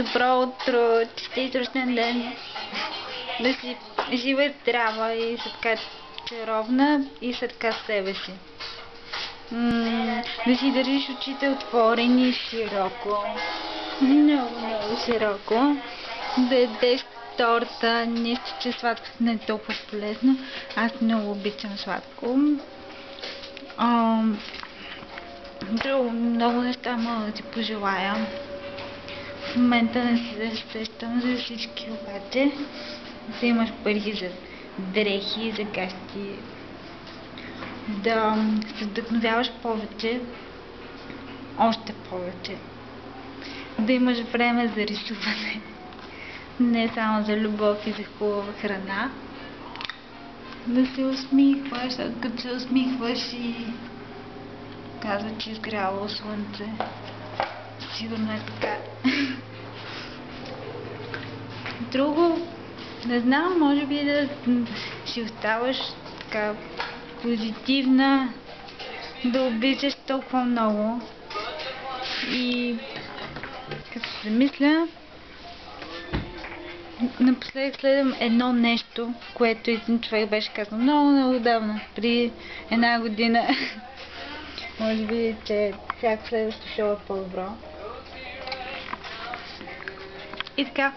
Добро утро, честит рожден ден. Да си жива и здрава и се така чаровна и се така себе си. Да си държиш очите отворени широко. Много широко. Да ядеш торта. Нищо, че сладкото не е толкова полезно. Аз много обичам сладко. Друго, много неща мога да ти пожелая. В момента не се сещам за всички, обаче да имаш пари за дрехи, за гащи, да се вдъхновяваш повече, още повече, да имаш време за рисуване, не само за любов и за хубава храна, да се усмихваш, а като се усмихваш и казва, че изгряло слънце. Сигурно е така. Друго, не знам, може би да си оставаш така позитивна, да обичаш толкова много. И като се замисля, напоследък следвам едно нещо, което един човек беше казал много давно, при една година. Може би, че всяко следващо шоу е по-добро. И така.